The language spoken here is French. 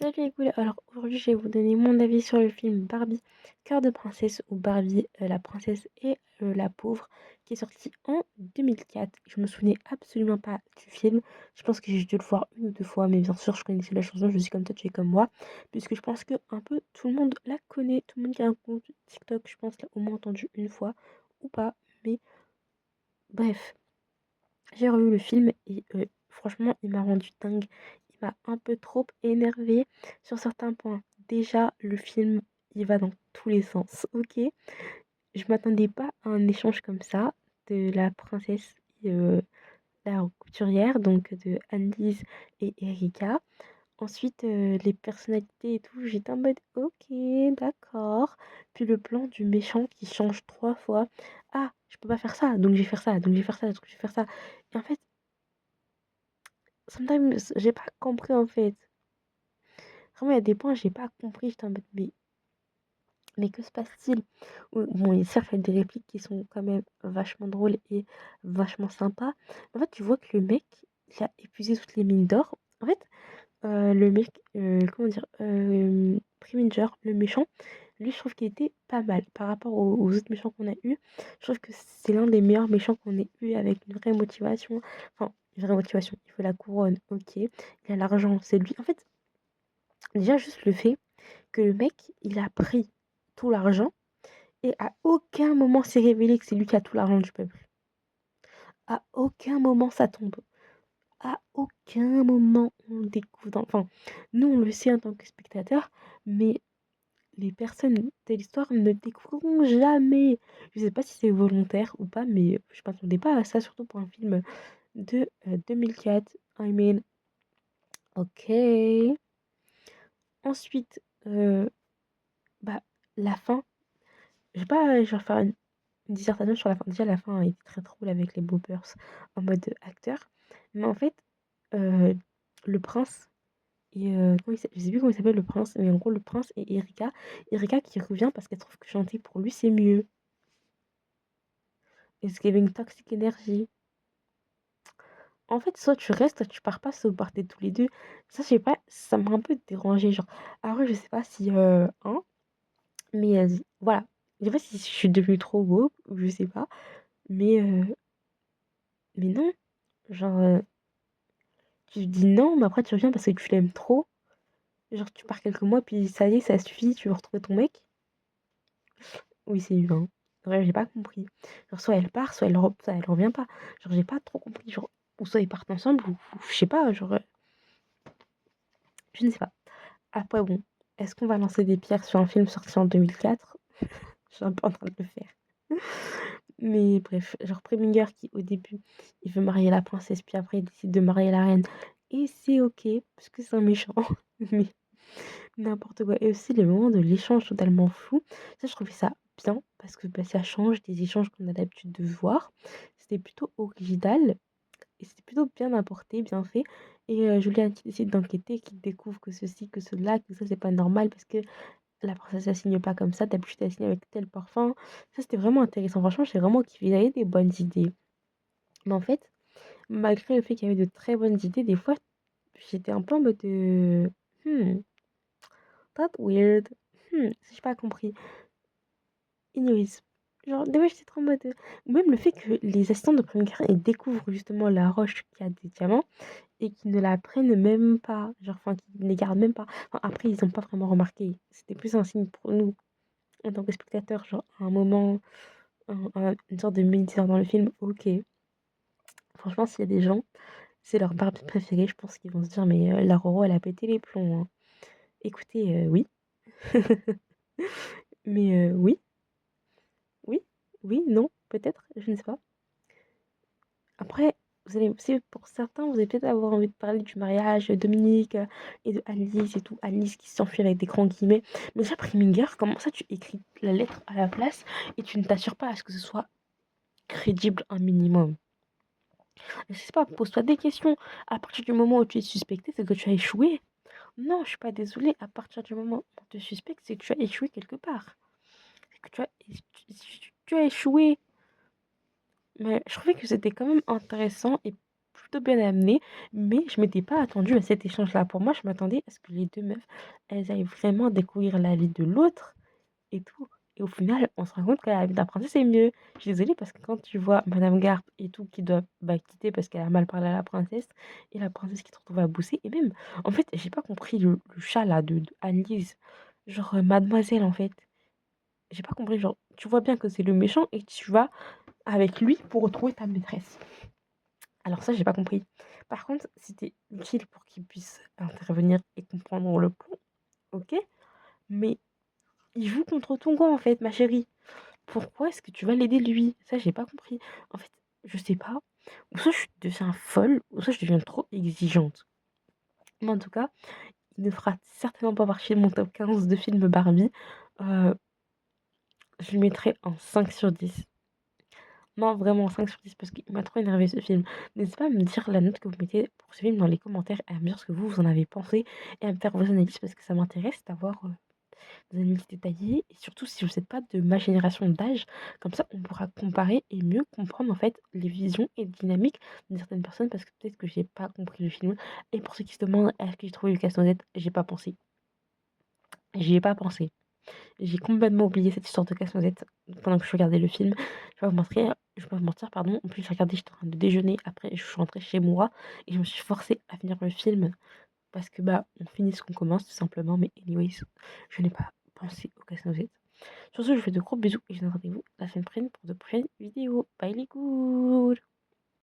Salut les cool. Alors aujourd'hui, je vais vous donner mon avis sur le film Barbie, Cœur de princesse ou Barbie, la princesse et la pauvre, qui est sorti en 2004. Je me souvenais absolument pas du film. Je pense que j'ai dû le voir une ou deux fois, mais bien sûr, je connaissais la chanson. Je suis comme toi, tu es comme moi, puisque je pense que un peu tout le monde la connaît. Tout le monde qui a un compte TikTok, je pense, l'a au moins entendu une fois ou pas. Mais bref, j'ai revu le film et franchement, il m'a rendu dingue. Il m'a un peu trop énervé sur certains points. Déjà, le film, il va dans tous les sens, ok? Je m'attendais pas à un échange comme ça de la princesse et la couturière, donc de Annelise et Erika. Ensuite, les personnalités et tout, j'étais en mode ok, d'accord. Puis le plan du méchant qui change trois fois. Ah, je peux pas faire ça, donc je vais faire ça, donc je vais faire ça, donc je vais faire ça. Et en fait, sometimes, j'ai pas compris en fait. Vraiment, il y a des points, j'ai pas compris. J'étais en mode, mais que se passe-t-il? Bon, il certes, il y a des répliques qui sont quand même vachement drôles et vachement sympas. En fait, tu vois que le mec, il a épuisé toutes les mines d'or. En fait, le mec, comment dire, Preminger, le méchant, lui, je trouve qu'il était pas mal par rapport aux autres méchants qu'on a eu. Je trouve que c'est l'un des meilleurs méchants qu'on ait eu avec une vraie motivation. Enfin, une vraie motivation. Il faut la couronne, ok. Il a l'argent, c'est lui. En fait, déjà, juste le fait que le mec, il a pris tout l'argent et à aucun moment s'est révélé que c'est lui qui a tout l'argent du peuple. À aucun moment ça tombe. À aucun moment on découvre. Enfin, nous on le sait en tant que spectateur, mais les personnes de l'histoire ne découvriront jamais. Je sais pas si c'est volontaire ou pas, mais je m'attendais pas à ça, surtout pour un film de 2004. I mean, ok. Ensuite, bah, la fin. Je vais faire une dissertation sur la fin. Déjà, la fin a été très drôle avec les bloopers en mode acteur. Mais en fait, euh, le prince et je sais plus comment il s'appelle le prince, mais en gros, le prince et Erika. Erika qui revient parce qu'elle trouve que chanter pour lui, c'est mieux. It's giving toxic energy. En fait, soit tu restes, soit tu pars pas, soit vous partez tous les deux. Ça, je sais pas, ça m'a un peu dérangé. Genre, après, je sais pas si. Hein, mais voilà. Je sais pas si je suis devenue trop woke, ou je sais pas. Mais, euh, mais non. Genre, tu te dis non, mais après tu reviens parce que tu l'aimes trop. Genre, tu pars quelques mois, puis ça y est, ça suffit, tu veux retrouver ton mec. Oui, c'est humain. Ouais, j'ai pas compris. Genre, soit elle part, soit elle revient pas. Genre, j'ai pas trop compris. Genre, ou soit ils partent ensemble, ou je sais pas, genre, je ne sais pas. Après, bon, est-ce qu'on va lancer des pierres sur un film sorti en 2004? Je suis un peu en train de le faire. Mais bref, genre Preminger qui, au début, il veut marier la princesse, puis après, il décide de marier la reine. Et c'est ok, parce que c'est un méchant. Mais n'importe quoi. Et aussi les moments de l'échange totalement fou. Ça, je trouvais ça bien parce que bah, ça change des échanges qu'on a l'habitude de voir. C'était plutôt original et c'était plutôt bien apporté, bien fait. Et Julian qui décide d'enquêter, qui découvre que ceci, que cela, que ça, c'est pas normal parce que la princesse, elle signe pas comme ça. D'habitude, elle signe avec tel parfum. Ça, c'était vraiment intéressant. Franchement, j'ai vraiment kiffé. Il y avait des bonnes idées. Mais en fait, malgré le fait qu'il y avait de très bonnes idées, des fois, j'étais un peu en mode de... Hmm, that's weird. J'ai pas compris. Anyways, genre, des fois, j'étais trop en mode. Ou même le fait que les assistants de premier ils découvrent justement la roche qui a des diamants et qu'ils ne la prennent même pas. Genre, enfin, qu'ils ne les gardent même pas. Enfin, après, ils n'ont pas vraiment remarqué. C'était plus un signe pour nous, en tant que spectateurs. Genre, à un moment, une sorte de médiateur dans le film, ok. Franchement, s'il y a des gens, c'est leur Barbie préférée, je pense qu'ils vont se dire, mais la Roro, elle a pété les plombs, hein. Écoutez, oui. Mais oui, oui, oui, non, peut-être, je ne sais pas. Après, vous allez, si pour certains, vous allez peut-être avoir envie de parler du mariage de Dominique et de Alice et tout. Alice qui s'enfuit avec des grands guillemets. Mais déjà, Preminger, comment ça tu écris la lettre à la place et tu ne t'assures pas à ce que ce soit crédible un minimum? Je sais pas, pose-toi des questions. À partir du moment où tu es suspecté, c'est que tu as échoué. Non, je suis pas désolée. À partir du moment où on te suspecte, c'est que tu as échoué quelque part. C'est que tu as échoué. Mais je trouvais que c'était quand même intéressant et plutôt bien amené, mais je m'étais pas attendue à cet échange-là. Pour moi, je m'attendais à ce que les 2 meufs, elles aillent vraiment découvrir la vie de l'autre et tout. Et au final, on se rend compte que la vie d'un princesse est mieux. Je suis désolée parce que quand tu vois Madame Garp et tout qui doit, bah, quitter parce qu'elle a mal parlé à la princesse et la princesse qui se retrouve à bousser et même en fait, j'ai pas compris le chat là de Annelise, genre, mademoiselle en fait. J'ai pas compris, genre, tu vois bien que c'est le méchant et tu vas avec lui pour retrouver ta maîtresse. Alors ça, j'ai pas compris. Par contre, c'était utile pour qu'il puisse intervenir et comprendre le plan, OK, mais il joue contre ton camp en fait, ma chérie. Pourquoi est-ce que tu vas l'aider lui? Ça, j'ai pas compris. En fait, je sais pas. Ou soit je deviens folle, ou soit je deviens trop exigeante. Mais en tout cas, il ne fera certainement pas partie de mon top 15 de films Barbie. Heu, je lui mettrai un 5/10. Non, vraiment 5/10 parce qu'il m'a trop énervé ce film. N'hésitez pas à me dire la note que vous mettez pour ce film dans les commentaires et à me dire ce que vous en avez pensé et à me faire vos analyses parce que ça m'intéresse d'avoir, des analyses détaillées et surtout si vous êtes pas de ma génération d'âge, comme ça on pourra comparer et mieux comprendre en fait les visions et les dynamiques de certaines personnes parce que peut-être que j'ai pas compris le film et pour ceux qui se demandent: «Est-ce que j'ai trouvé le casse-noisette?» J'ai pas pensé. J'y ai pas pensé. J'ai complètement oublié cette histoire de casse-noisette pendant que je regardais le film. Je vais pas vous mentir, pardon. En plus, j'ai regardé, j'étais en train de déjeuner. Après, je suis rentrée chez moi et je me suis forcée à finir le film parce que, bah, on finit ce qu'on commence tout simplement. Mais anyways, je n'ai pas pensé au casse-noisette. Sur ce, je vous fais de gros bisous et je vous donne rendez-vous la semaine prochaine pour de prochaines vidéos. Bye les good!